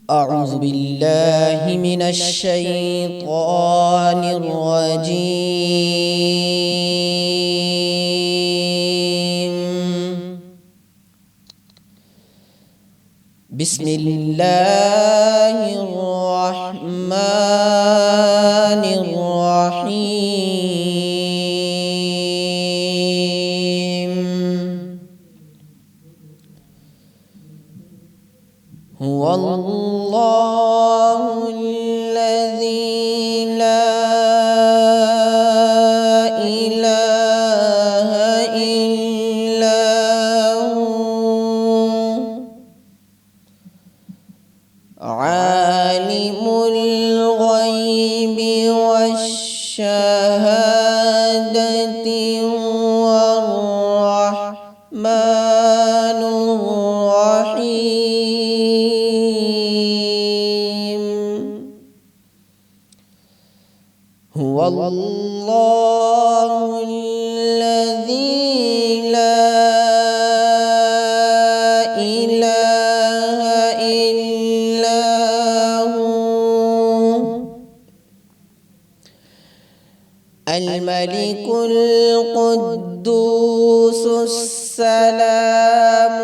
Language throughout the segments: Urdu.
أعوذ بالله من الشيطان الرجيم. بسم الله الرحمن الرحيم. هو الله الذي لا إله إلا هو عالم الغيب والشهادة هو الرحمن الرحيم. هو الله الذي لا إله إلا هو الملك القدوس السلام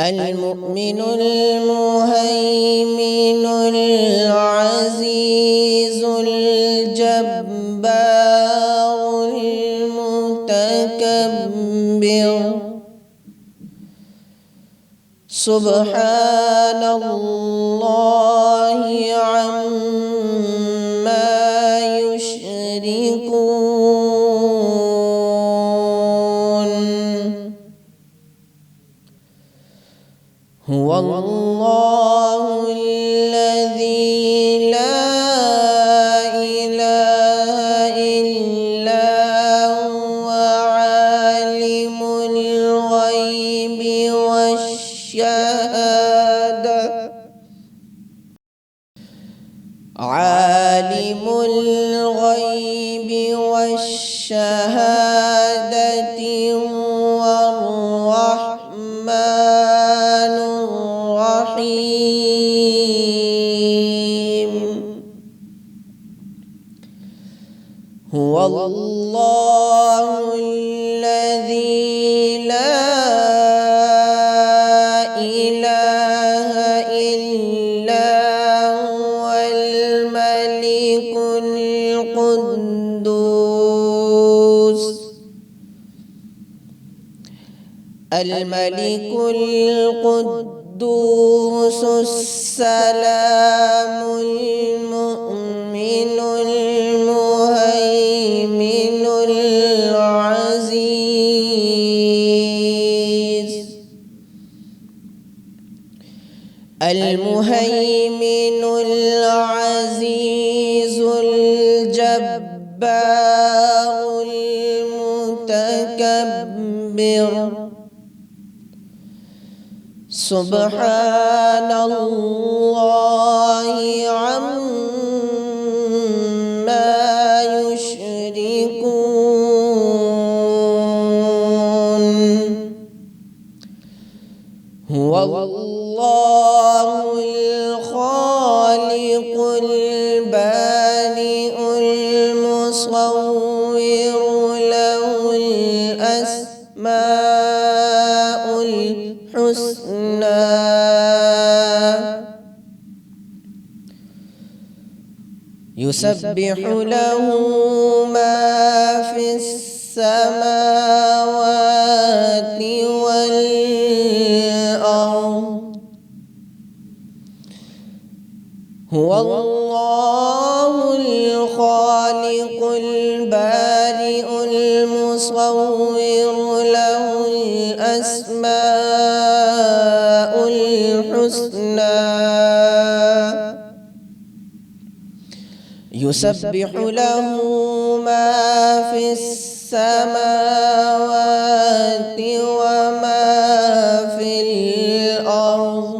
المؤمن المهيمن العزيز الجبار المتكبر. سبحان الله عما يشركون. هو الله الذي لا إله إلا هو عالم الغيب والشهادة عالم الغيب والشهادة هو الرحمن الرحيم. هو الله الذي لا إله إلا هو الملك القدوس السلام المؤمن المهيمن العزيز الجبار المتكبر. سبحان الله عما يشركون. هو الله الخالق البارئ المصور له الأسماء الحسنى. يسبح له ما في السماوات والأرض. هو الله الخالق البارئ المصور له الأسماء الحسنى. يسبح له ما في السماوات وما في الأرض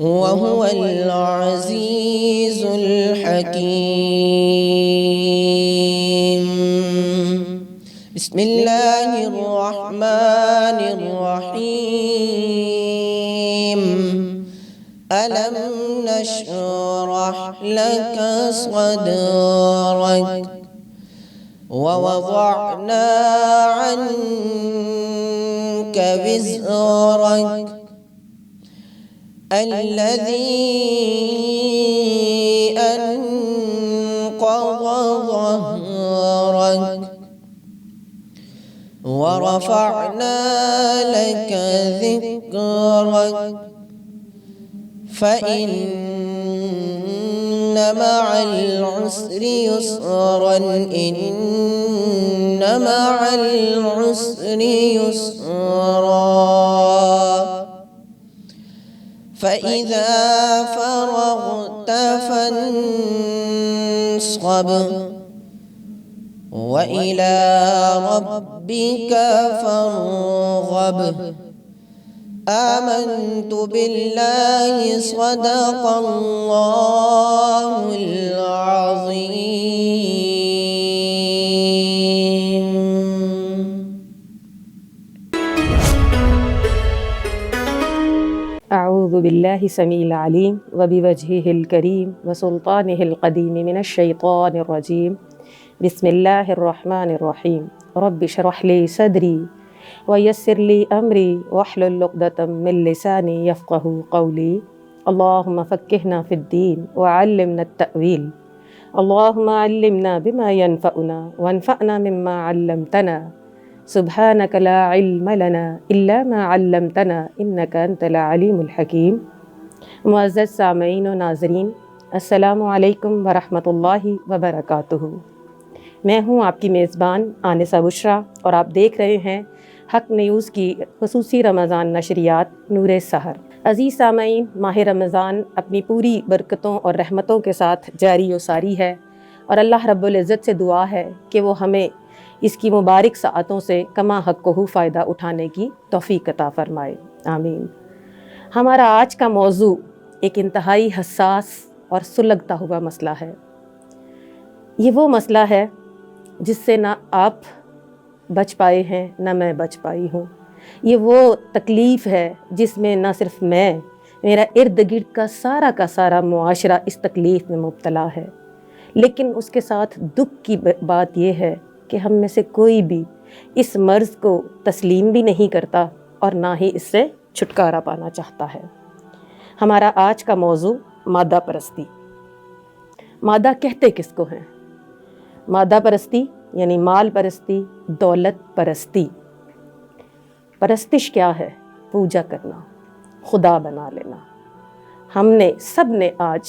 وهو العزيز الحكيم. بسم الله الرحمن الرحيم ألم نشرح لك صدرك ووضعنا عنك وزرك الذي أنقض ظهرك ورفعنا لك ذكرك فإن مع العسر يسرا إن مع العسر يسرا فإذا فرغت فانصب وإلى ربك فارغب آمنت بالله صدق الله العظيم. أعوذ بالله السميع العليم وبوجهه الكريم وسلطانه القديم من الشيطان الرجيم. بسم الله الرحمن الرحيم. رب اشرح لي صدري ويسر لي أمري واحلل عقدة من لساني يفقه قولي. اللهم فقهنا في الدين وعلمنا التأويل. اللهم علمنا بما ينفعنا وانفعنا مما علمتنا. سبحانك لا علم لنا إلا ما علمتنا إنك أنت العليم الحكيم. معزز سامعین و ناظرین، السلام علیکم ورحمۃ اللہ وبرکاتہ۔ میں ہوں آپ کی میزبان آنسہ بشریٰ اور آپ دیکھ رہے ہیں حق نیوز کی خصوصی رمضان نشریات نور سحر۔ عزیز سامعین، ماہ رمضان اپنی پوری برکتوں اور رحمتوں کے ساتھ جاری و ساری ہے، اور اللہ رب العزت سے دعا ہے کہ وہ ہمیں اس کی مبارک ساعتوں سے کما حق کو فائدہ اٹھانے کی توفیق عطا فرمائے، آمین۔ ہمارا آج کا موضوع ایک انتہائی حساس اور سلگتا ہوا مسئلہ ہے۔ یہ وہ مسئلہ ہے جس سے نہ آپ بچ پائے ہیں نہ میں بچ پائی ہوں۔ یہ وہ تکلیف ہے جس میں نہ صرف میں، میرا ارد گرد کا سارا معاشرہ اس تکلیف میں مبتلا ہے، لیکن اس کے ساتھ دکھ کی بات یہ ہے کہ ہم میں سے کوئی بھی اس مرض کو تسلیم بھی نہیں کرتا اور نہ ہی اس سے چھٹکارا پانا چاہتا ہے۔ ہمارا آج کا موضوع مادہ پرستی۔ مادہ کہتے کس کو ہیں؟ مادہ پرستی یعنی مال پرستی، دولت پرستی۔ پرستش کیا ہے؟ پوجا کرنا، خدا بنا لینا۔ ہم نے سب نے آج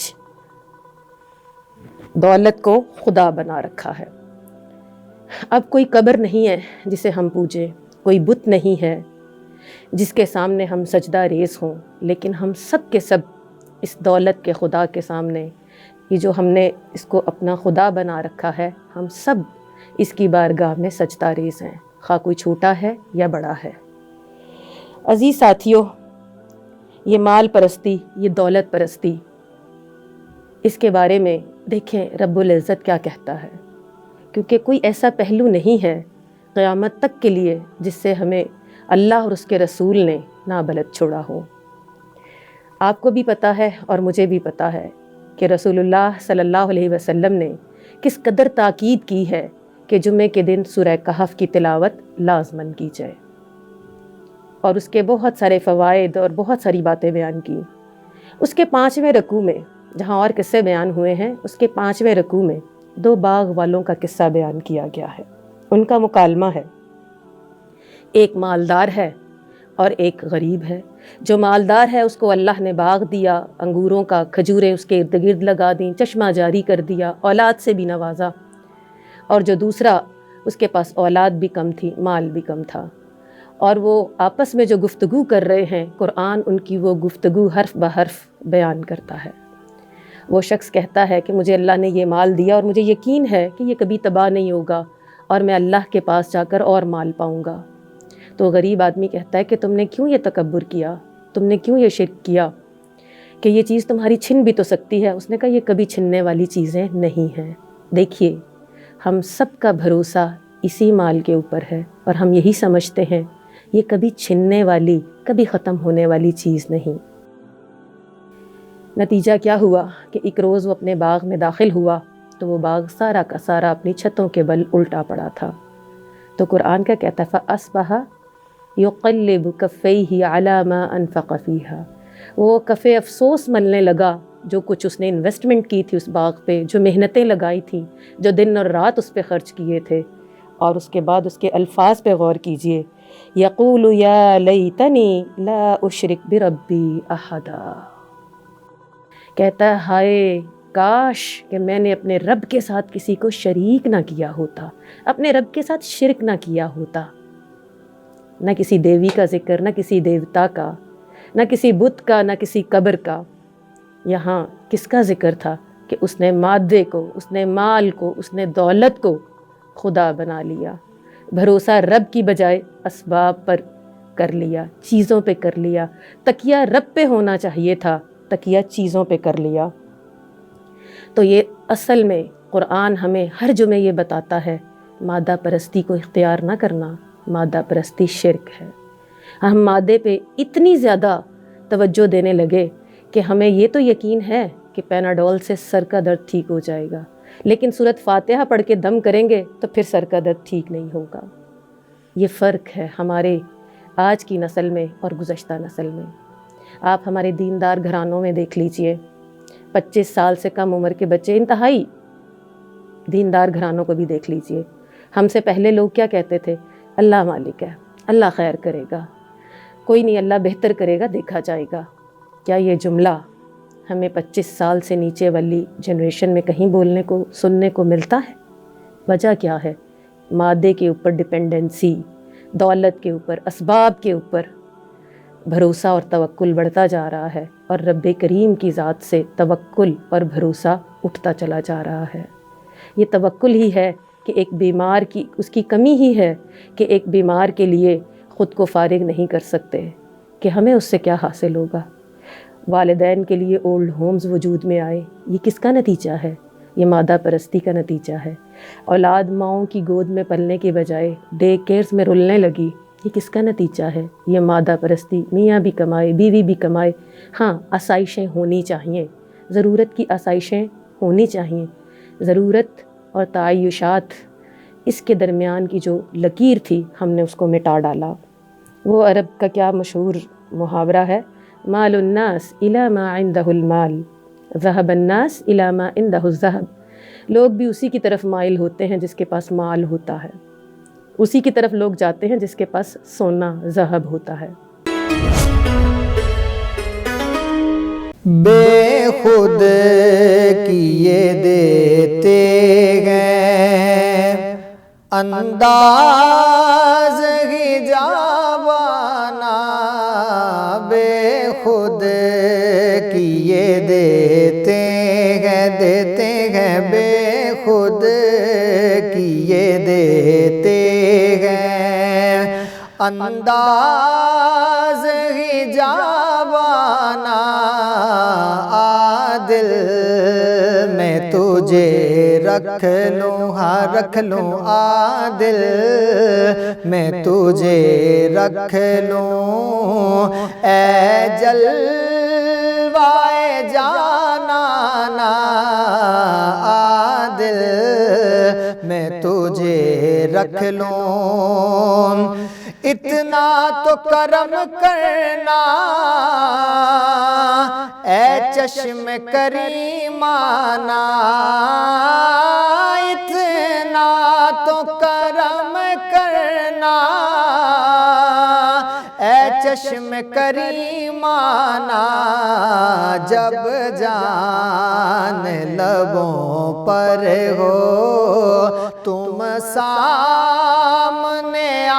دولت کو خدا بنا رکھا ہے۔ اب کوئی قبر نہیں ہے جسے ہم پوجیں، کوئی بت نہیں ہے جس کے سامنے ہم سجدہ ریز ہوں، لیکن ہم سب کے سب اس دولت کے خدا کے سامنے، یہ جو ہم نے اس کو اپنا خدا بنا رکھا ہے، ہم سب اس کی بارگاہ میں سجدہ ریز ہیں، خواہ کوئی چھوٹا ہے یا بڑا ہے۔ عزیز ساتھیوں، یہ مال پرستی، یہ دولت پرستی، اس کے بارے میں دیکھیں رب العزت کیا کہتا ہے، کیونکہ کوئی ایسا پہلو نہیں ہے قیامت تک کے لیے جس سے ہمیں اللہ اور اس کے رسول نے نابلد چھوڑا ہو۔ آپ کو بھی پتہ ہے اور مجھے بھی پتہ ہے کہ رسول اللہ صلی اللہ علیہ وسلم نے کس قدر تاکید کی ہے کہ جمعے کے دن سورہ کہف کی تلاوت لازماً کی جائے، اور اس کے بہت سارے فوائد اور بہت ساری باتیں بیان کی۔ اس کے 5ویں رکوع میں، جہاں اور قصے بیان ہوئے ہیں، اس کے 5ویں رکوع میں 2 باغ والوں کا قصہ بیان کیا گیا ہے۔ ان کا مکالمہ ہے، ایک مالدار ہے اور ایک غریب ہے۔ جو مالدار ہے اس کو اللہ نے باغ دیا، انگوروں کا، کھجوریں اس کے ارد گرد لگا دیں، چشمہ جاری کر دیا، اولاد سے بھی نوازا۔ اور جو دوسرا، اس کے پاس اولاد بھی کم تھی، مال بھی کم تھا، اور وہ آپس میں جو گفتگو کر رہے ہیں، قرآن ان کی وہ گفتگو حرف بحرف بیان کرتا ہے۔ وہ شخص کہتا ہے کہ مجھے اللہ نے یہ مال دیا اور مجھے یقین ہے کہ یہ کبھی تباہ نہیں ہوگا اور میں اللہ کے پاس جا کر اور مال پاؤں گا۔ تو غریب آدمی کہتا ہے کہ تم نے کیوں یہ تکبر کیا، تم نے کیوں یہ شرک کیا کہ یہ چیز تمہاری چھن بھی تو سکتی ہے۔ اس نے کہا یہ کبھی چھننے والی چیزیں نہیں ہیں۔ دیکھیے، ہم سب کا بھروسہ اسی مال کے اوپر ہے، اور ہم یہی سمجھتے ہیں یہ کبھی چھننے والی، کبھی ختم ہونے والی چیز نہیں۔ نتیجہ کیا ہوا کہ ایک روز وہ اپنے باغ میں داخل ہوا تو وہ باغ سارا کا سارا اپنی چھتوں کے بل الٹا پڑا تھا۔ تو قرآن کا کہتا ہے فَأَصْبَحَ يُقَلِّبُ كَفَّيْهِ عَلَى مَا أَنفَقَ فِيهَا، وہ کفِ افسوس ملنے لگا جو کچھ اس نے انویسٹمنٹ کی تھی اس باغ پہ، جو محنتیں لگائی تھیں، جو دن اور رات اس پہ خرچ کیے تھے۔ اور اس کے بعد اس کے الفاظ پہ غور کیجئے، یقول یا لیتنی لا اشرک بربی احدا، کہتا ہے ہائے کاش کہ میں نے اپنے رب کے ساتھ کسی کو شریک نہ کیا ہوتا، اپنے رب کے ساتھ شرک نہ کیا ہوتا۔ نہ کسی دیوی کا ذکر، نہ کسی دیوتا کا، نہ کسی بت کا، نہ کسی قبر کا۔ یہاں کس کا ذکر تھا کہ اس نے مادے کو، اس نے مال کو، اس نے دولت کو خدا بنا لیا، بھروسہ رب کی بجائے اسباب پر کر لیا، چیزوں پہ کر لیا۔ تکیہ رب پہ ہونا چاہیے تھا، تکیہ چیزوں پہ کر لیا۔ تو یہ اصل میں قرآن ہمیں ہر جمعے یہ بتاتا ہے مادہ پرستی کو اختیار نہ کرنا، مادہ پرستی شرک ہے۔ ہم مادے پہ اتنی زیادہ توجہ دینے لگے کہ ہمیں یہ تو یقین ہے کہ پیناڈول سے سر کا درد ٹھیک ہو جائے گا، لیکن سورۃ فاتحہ پڑھ کے دم کریں گے تو پھر سر کا درد ٹھیک نہیں ہوگا۔ یہ فرق ہے ہمارے آج کی نسل میں اور گزشتہ نسل میں۔ آپ ہمارے دیندار گھرانوں میں دیکھ لیجئے، 25 سال سے کم عمر کے بچے، انتہائی دیندار گھرانوں کو بھی دیکھ لیجئے۔ ہم سے پہلے لوگ کیا کہتے تھے؟ اللہ مالک ہے، اللہ خیر کرے گا، کوئی نہیں، اللہ بہتر کرے گا، دیکھا جائے گا۔ کیا یہ جملہ ہمیں 25 سال سے نیچے والی جنریشن میں کہیں بولنے کو، سننے کو ملتا ہے؟ وجہ کیا ہے؟ مادے کے اوپر ڈپینڈنسی، دولت کے اوپر، اسباب کے اوپر بھروسہ اور توکل بڑھتا جا رہا ہے، اور رب کریم کی ذات سے توکل اور بھروسہ اٹھتا چلا جا رہا ہے۔ یہ توکل ہی ہے کہ ایک بیمار کی، اس کی کمی ہی ہے کہ ایک بیمار کے لیے خود کو فارغ نہیں کر سکتے کہ ہمیں اس سے کیا حاصل ہوگا۔ والدین کے لیے اولڈ ہومز وجود میں آئے، یہ کس کا نتیجہ ہے؟ یہ مادہ پرستی کا نتیجہ ہے۔ اولاد ماؤں کی گود میں پلنے کے بجائے ڈے کیئرز میں رلنے لگی، یہ کس کا نتیجہ ہے؟ یہ مادہ پرستی۔ میاں بھی کمائے، بیوی بھی کمائے، ہاں آسائشیں ہونی چاہیے، ضرورت کی آسائشیں ہونی چاہیے۔ ضرورت اور تعیشات، اس کے درمیان کی جو لکیر تھی ہم نے اس کو مٹا ڈالا۔ وہ عرب کا کیا مشہور محاورہ ہے، مال الناس الی ما عنده المال، ذهب الناس الی ما عنده الذهب۔ لوگ بھی اسی کی طرف مائل ہوتے ہیں جس کے پاس مال ہوتا ہے، اسی کی طرف لوگ جاتے ہیں جس کے پاس سونا ذہب ہوتا ہے۔ بے خود کیے دیتے گئے انداز ہی جاوانا، بے خود کیے دیتے ہیں، بے خود کیے دیتے ہیں انداز ہی جاوانا، عادل میں تجھے رکھ لوں، ہاں رکھ لوں، عادل میں تجھے رکھ لوں، اے جلوائے جانانا، عادل میں تجھے رکھ لوں، اتنا تو کرم کرنا اے چشم کریمانہ، اتنا تو کرم کرنا اے چشم کریمانہ، جب جان لبوں پر ہو تم سامنے آ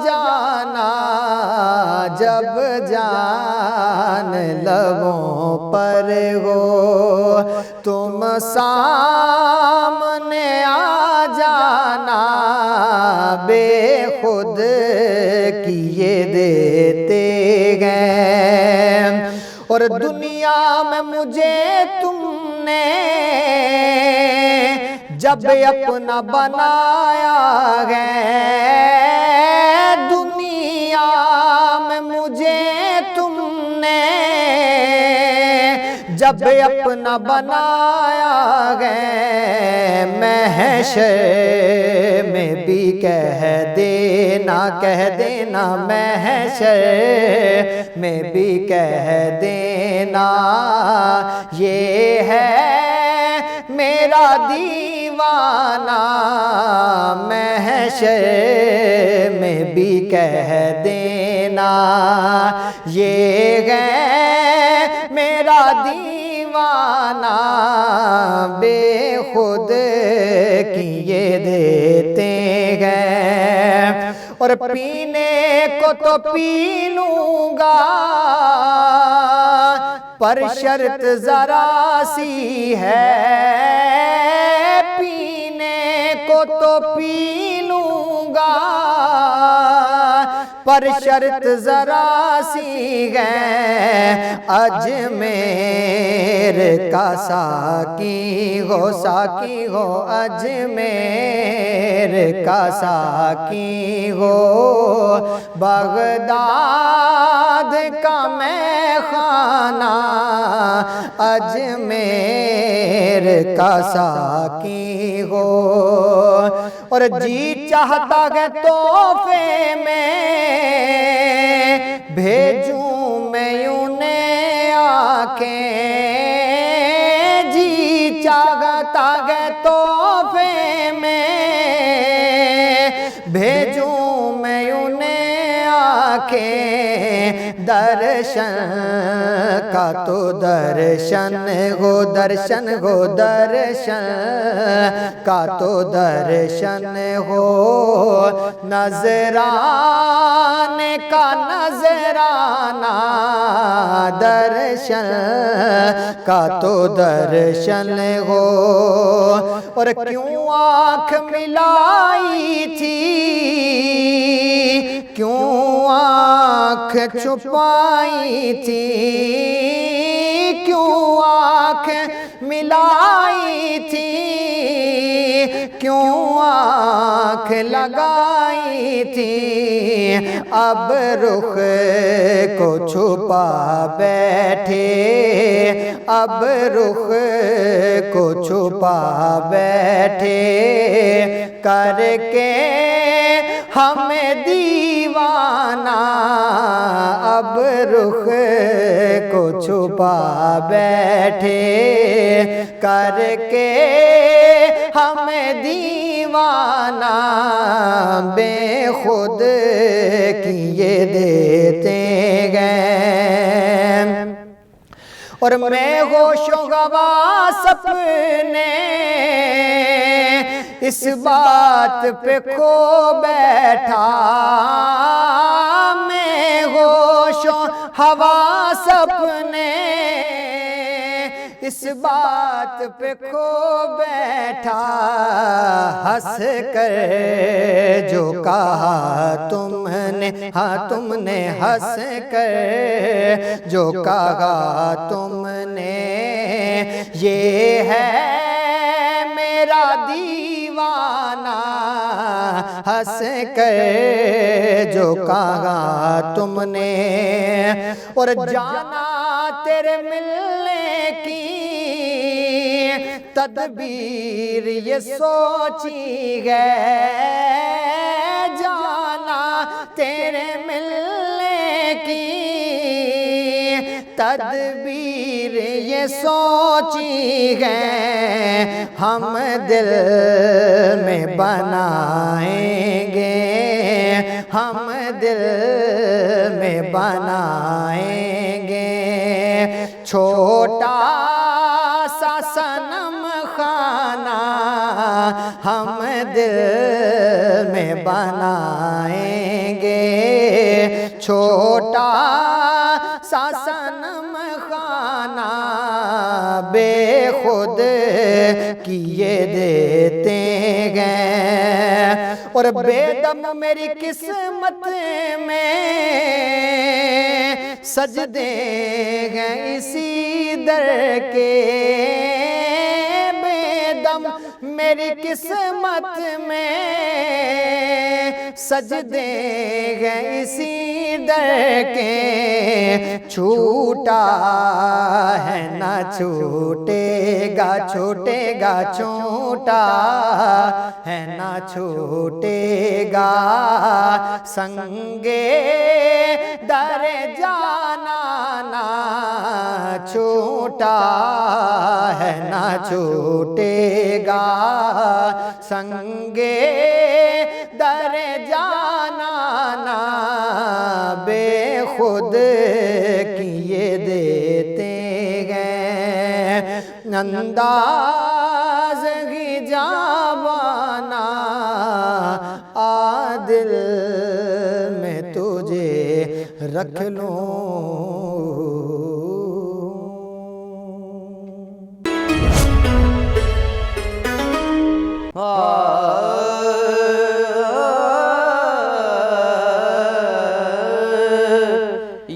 جانا، جب جان لبوں پر ہو تم سامنے آ جانا، بے خود کیے دیتے گئے۔ اور دنیا میں مجھے تم نے جب اپنا بنایا جب اپنا بنایا گئے محشر میں بھی کہہ دینا محشر میں بھی کہہ دینا یہ ہے میرا دیوانہ محشر میں بھی کہہ دینا یہ ہے میرا دیوانہ بے خود کیے دیتے ہیں اور پینے کو تو پی لوں گا پر شرط ذرا سی ہے پینے کو تو پی لوں گا پر شرط ذرا سی ہے اجمیر کا ساقی ہو اجمیر کا ساقی ہو بغداد کا میں خانہ اجمیر کا ساقی ہو اور جی چاہتا ہے تحفے میں بھیجوں میں انہیں آنکھیں جی چاہتا ہے تحفے میں بھیجوں میں انہیں آنکھیں درشن کا تو درشن ہو کا تو درشن ہو نظرانے کا نظرانہ درشن کا تو درشن ہو اور کیوں آنکھ ملائی تھی کیوں آنکھ چھپائی تھی کیوں آنکھ ملائی تھی کیوں آنکھ لگائی تھی اب رخ کو چھپا بیٹھے اب رخ کو چھپا بیٹھے کر کے ہمیں دیوانہ اب رخ کو چھپا بیٹھے کر کے ہمیں دیوانہ بے خود کیے دیتے گئے اور میں ہوش و حواس اپنے اس بات پہ کھو بیٹھا میں ہوش و حواس اپنے اس بات پہ کھو بیٹھا ہنس کر جو کہا تم نے تم نے ہنس کر جو کہا تم نے یہ ہے میرا دیوانہ ہنس کر جو کہا تم نے اور جانا تیرے ملنے کی تدبیر یہ سوچی ہے جانا تیرے ملنے کی تدبیر یہ سوچی ہے ہم دل میں بنائیں گے ہم دل میں بنائیں گے چھوٹا سا صنم خانہ ہم دل میں بنائیں گے چھوٹا سا صنم خانہ بے خود کیے دیتے ہیں اور بے دم میری قسمت میں سجدے ہیں اسی در کے بے دم میری قسمت میں سجدے ہیں اسی در کے چھوٹا ہے نہ چھوٹے گا، چھوٹے گا چھوٹا ہے نہ چھوٹے گا، سنگے در جانا نہ چھوٹا ہے نہ چھوٹے گا، سنگے در جانا نہ بے خود کیے دیتے گئے، انداز ہجابانا عادل میں تجھے رکھ لوں۔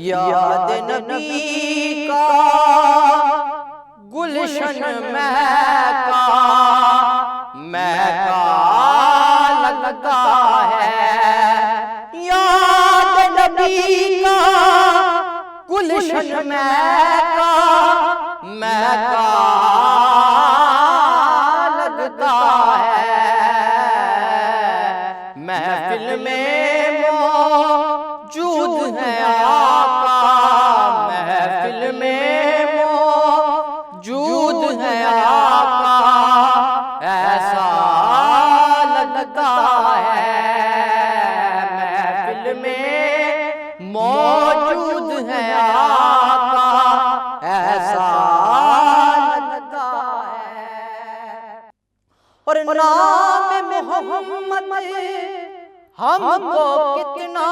یاد نبی کا گلشن مہکا لگتا ہے، یاد نبی کا گلشن مہکا لگتا ہے، محفل میں موجود ہے آقا، محفل میں موجود ہے آقا، ایسا لگتا ہے، محفل میں موجود ہے آقا، ایسا لگتا ہے۔ اور نام محمد ہم کو کتنا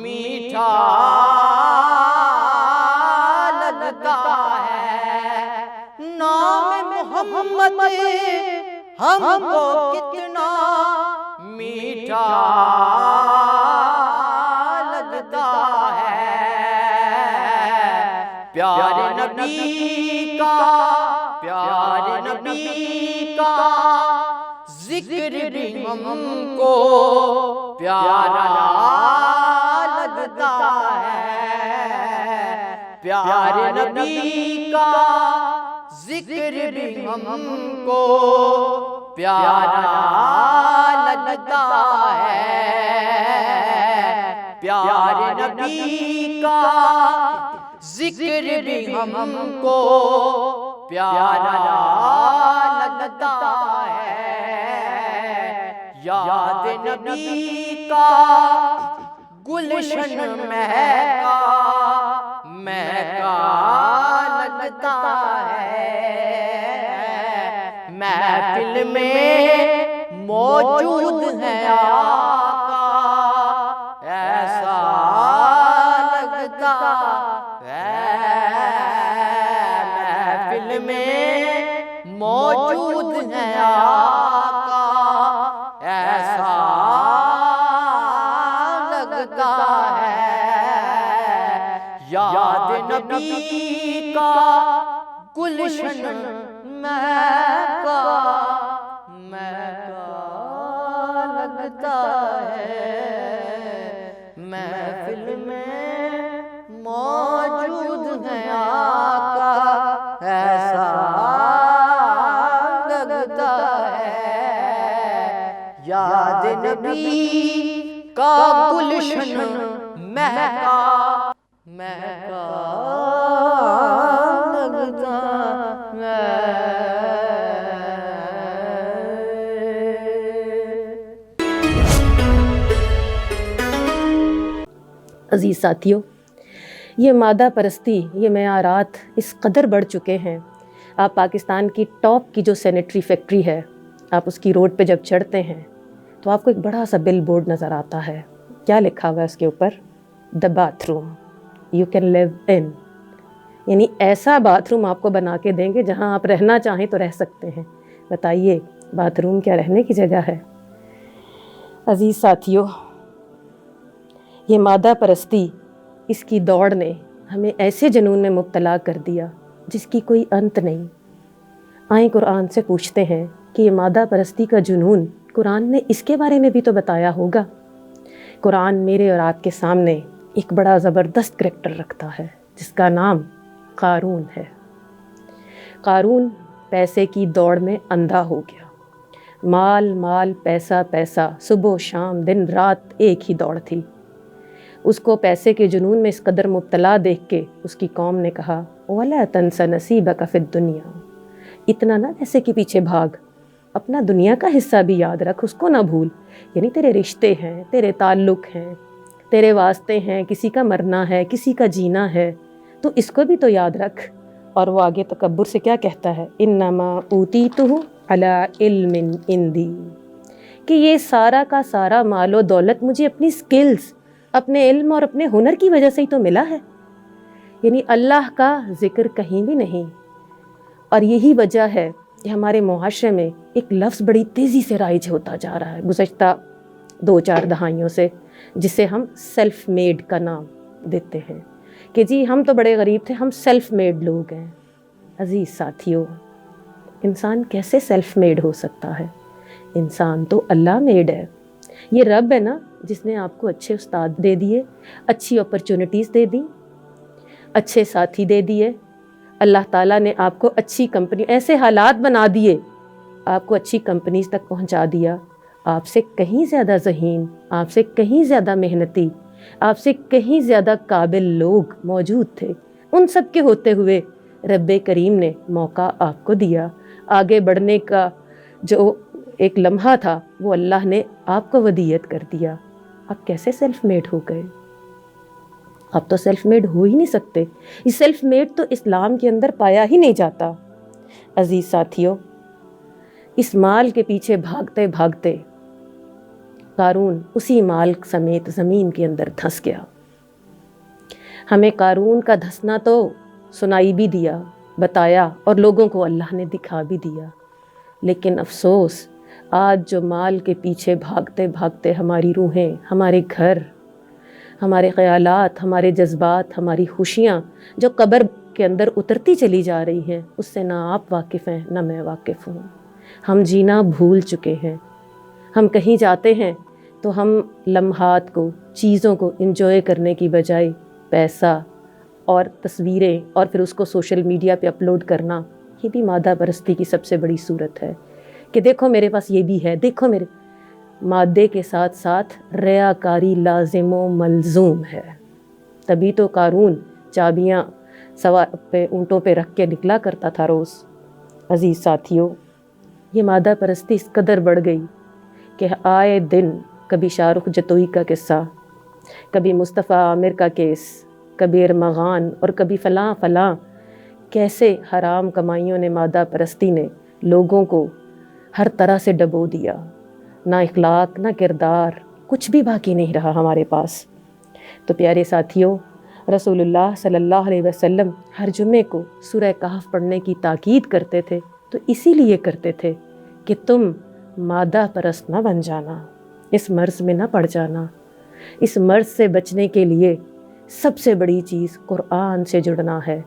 میٹھا لگتا ہے، نام محمد ہم کو کتنا میٹھا لگتا ہے، پیارے نبی کا ذکر بھی ہم کو پیارا لگتا ہے، پیارے نبی کا ذکر بھی ہم کو پیارا لگتا ہے، پیارے نبی کا ذکر بھی ہم کو پیارا لگتا ہے، یاد نبی کا گلشن مہکا لگتا ہے، محفل میں موجود ہے آقا، ایسا لگتا ہے، محفل میں موجود ہے آقا، ایسا لگتا ہے، یاد نبی کا گلشن مہکا لگتا ہے، محفل میں موجود ہے آقا، ایسا لگتا ہے، یاد نبی کا گلشن مہکا لگتا ہے۔ عزیز ساتھیوں، یہ مادہ پرستی، یہ معیارات اس قدر بڑھ چکے ہیں، آپ پاکستان کی ٹاپ کی جو سینیٹری فیکٹری ہے، آپ اس کی روڈ پہ جب چڑھتے ہیں تو آپ کو ایک بڑا سا بل بورڈ نظر آتا ہے، کیا لکھا ہوا ہے اس کے اوپر؟ دا باتھ روم یو کین لیو ان، یعنی ایسا باتھ روم آپ کو بنا کے دیں گے جہاں آپ رہنا چاہیں تو رہ سکتے ہیں۔ بتائیے باتھ روم کیا رہنے کی جگہ ہے؟ عزیز ساتھیوں، یہ مادہ پرستی، اس کی دوڑ نے ہمیں ایسے جنون میں مبتلا کر دیا جس کی کوئی انت نہیں۔ آئیں قرآن سے پوچھتے ہیں کہ یہ مادہ پرستی کا جنون قرآن نے اس کے بارے میں بھی تو بتایا ہوگا۔ قرآن میرے اور آپ کے سامنے ایک بڑا زبردست کریکٹر رکھتا ہے جس کا نام قارون ہے۔ قارون پیسے کی دوڑ میں اندھا ہو گیا، مال مال پیسہ پیسہ، صبح و شام دن رات ایک ہی دوڑ تھی۔ اس کو پیسے کے جنون میں اس قدر مبتلا دیکھ کے اس کی قوم نے کہا وَلَا تَنْسَ نَصِيبَكَ فِي الدُّنْيَا، اتنا نہ پیسے کے پیچھے بھاگ، اپنا دنیا کا حصہ بھی یاد رکھ، اس کو نہ بھول۔ یعنی تیرے رشتے ہیں، تیرے تعلق ہیں، تیرے واسطے ہیں، کسی کا مرنا ہے، کسی کا جینا ہے، تو اس کو بھی تو یاد رکھ۔ اور وہ آگے تکبر سے کیا کہتا ہے، انما اوتیتہ علی علم عندی، کہ یہ سارا کا سارا مال و دولت مجھے اپنی سکلز، اپنے علم اور اپنے ہنر کی وجہ سے ہی تو ملا ہے۔ یعنی اللہ کا ذکر کہیں بھی نہیں۔ اور یہی وجہ ہے کہ ہمارے معاشرے میں ایک لفظ بڑی تیزی سے رائج ہوتا جا رہا ہے گزشتہ 2-4 دہائیوں سے، جسے ہم سیلف میڈ کا نام دیتے ہیں کہ جی ہم تو بڑے غریب تھے، ہم سیلف میڈ لوگ ہیں۔ عزیز ساتھیوں، انسان کیسے سیلف میڈ ہو سکتا ہے؟ انسان تو اللہ میڈ ہے۔ یہ رب ہے نا جس نے آپ کو اچھے استاد دے دیے، اچھی اپرچونٹیز دے دی، اچھے ساتھی دے دیے۔ اللہ تعالیٰ نے آپ کو اچھی کمپنی، ایسے حالات بنا دیے، آپ کو اچھی کمپنیز تک پہنچا دیا۔ آپ سے کہیں زیادہ ذہین، آپ سے کہیں زیادہ محنتی، آپ سے کہیں زیادہ قابل لوگ موجود تھے۔ ان سب کے ہوتے ہوئے رب کریم نے موقع آپ کو دیا، آگے بڑھنے کا جو ایک لمحہ تھا وہ اللہ نے آپ کو ودیعت کر دیا۔ آپ کیسے سیلف میڈ ہو گئے؟ آپ تو سیلف میڈ ہو ہی نہیں سکتے۔ یہ سیلف میڈ تو اسلام کے اندر پایا ہی نہیں جاتا۔ عزیز ساتھیوں، اس مال کے پیچھے بھاگتے بھاگتے قارون اسی مال سمیت زمین کے اندر دھنس گیا۔ ہمیں قارون کا دھسنا تو سنائی بھی دیا، بتایا، اور لوگوں کو اللہ نے دکھا بھی دیا، لیکن افسوس آج جو مال کے پیچھے بھاگتے بھاگتے ہماری روحیں، ہمارے گھر، ہمارے خیالات، ہمارے جذبات، ہماری خوشیاں جو قبر کے اندر اترتی چلی جا رہی ہیں، اس سے نہ آپ واقف ہیں نہ میں واقف ہوں۔ ہم جینا بھول چکے ہیں۔ ہم کہیں جاتے ہیں تو ہم لمحات کو، چیزوں کو انجوائے کرنے کی بجائے پیسہ اور تصویریں اور پھر اس کو سوشل میڈیا پہ اپلوڈ کرنا، یہ بھی مادہ پرستی کی سب سے بڑی صورت ہے کہ دیکھو میرے پاس یہ بھی ہے، دیکھو میرے۔ مادے کے ساتھ ساتھ ریاکاری لازم و ملزوم ہے۔ تبھی تو قارون چابیاں سوار پہ اونٹوں پہ رکھ کے نکلا کرتا تھا روز۔ عزیز ساتھیوں، یہ مادہ پرستی اس قدر بڑھ گئی کہ آئے دن کبھی شاہ رخ جتوئی کا قصہ، کبھی مصطفیٰ عامر کا کیس، کبھی ارمغان اور کبھی فلاں فلاں، کیسے حرام کمائیوں نے، مادہ پرستی نے لوگوں کو ہر طرح سے ڈبو دیا۔ نہ اخلاق، نہ کردار، کچھ بھی باقی نہیں رہا ہمارے پاس۔ تو پیارے ساتھیوں، رسول اللہ صلی اللہ علیہ وسلم ہر جمعے کو سورہ کہف پڑھنے کی تاکید کرتے تھے، تو اسی لیے کرتے تھے کہ تم مادہ پرست نہ بن جانا، اس مرض میں نہ پڑ جانا۔ اس مرض سے بچنے کے لیے سب سے بڑی چیز قرآن سے جڑنا ہے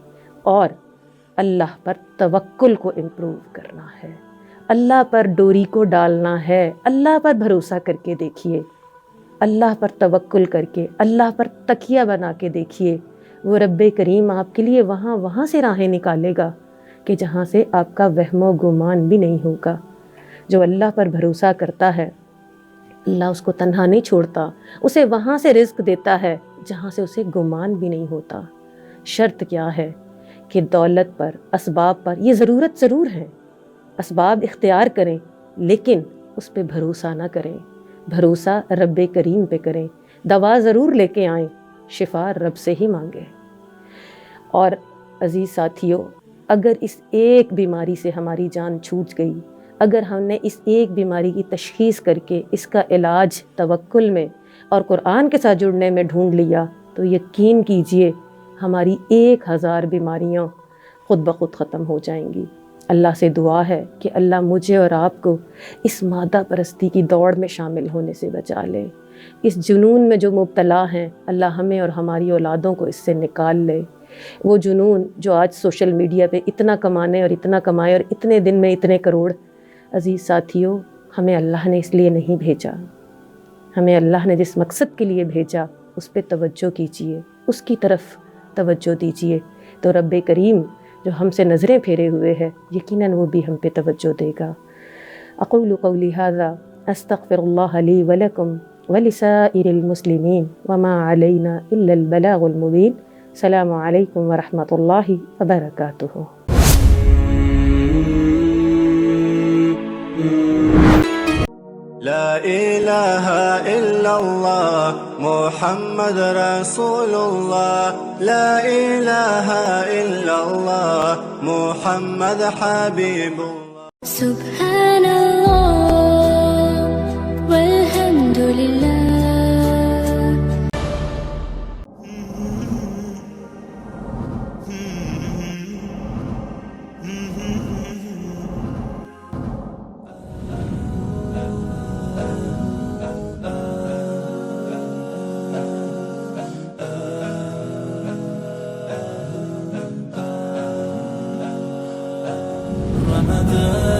اور اللہ پر توکل کو امپروو کرنا ہے، اللہ پر ڈوری کو ڈالنا ہے۔ اللہ پر بھروسہ کر کے دیکھیے، اللہ پر توکل کر کے، اللہ پر تکیہ بنا کے دیکھیے، وہ رب کریم آپ کے لیے وہاں سے راہیں نکالے گا کہ جہاں سے آپ کا وہم و گمان بھی نہیں ہوگا۔ جو اللہ پر بھروسہ کرتا ہے، اللہ اس کو تنہا نہیں چھوڑتا، اسے وہاں سے رزق دیتا ہے جہاں سے اسے گمان بھی نہیں ہوتا۔ شرط کیا ہے کہ دولت پر، اسباب پر یہ ضرورت ضرور ہے، اسباب اختیار کریں، لیکن اس پہ بھروسہ نہ کریں، بھروسہ رب کریم پہ کریں۔ دوا ضرور لے کے آئیں، شفا رب سے ہی مانگیں۔ اور عزیز ساتھیوں، اگر اس ایک بیماری سے ہماری جان چھوٹ گئی، اگر ہم نے اس ایک بیماری کی تشخیص کر کے اس کا علاج توکل میں اور قرآن کے ساتھ جڑنے میں ڈھونڈ لیا، تو یقین کیجئے ہماری 1000 بیماریاں خود بخود ختم ہو جائیں گی۔ اللہ سے دعا ہے کہ اللہ مجھے اور آپ کو اس مادہ پرستی کی دوڑ میں شامل ہونے سے بچا لے۔ اس جنون میں جو مبتلا ہیں، اللہ ہمیں اور ہماری اولادوں کو اس سے نکال لے۔ وہ جنون جو آج سوشل میڈیا پہ اتنا کمانے اور اتنا کمائے اور اتنے دن میں اتنے کروڑ، عزیز ساتھیوں، ہمیں اللہ نے اس لیے نہیں بھیجا۔ ہمیں اللہ نے جس مقصد کے لیے بھیجا اس پہ توجہ کیجیے، اس کی طرف توجہ دیجیے، تو رب کریم جو ہم سے نظریں پھیرے ہوئے ہے یقیناً وہ بھی ہم پہ توجہ دے گا۔ اقول قولی ھذا استغفر اللہ لی ولکم ولسائر المسلمین وما علینا الا البلاغ المبین۔ السلام علیکم ورحمۃ اللہ وبرکاتہ۔ لا الہ الا اللہ محمد رسول اللہ، لا الہ الا اللہ محمد حبیب اللہ۔ سبحان اللہ والحمد للہ۔ رمضان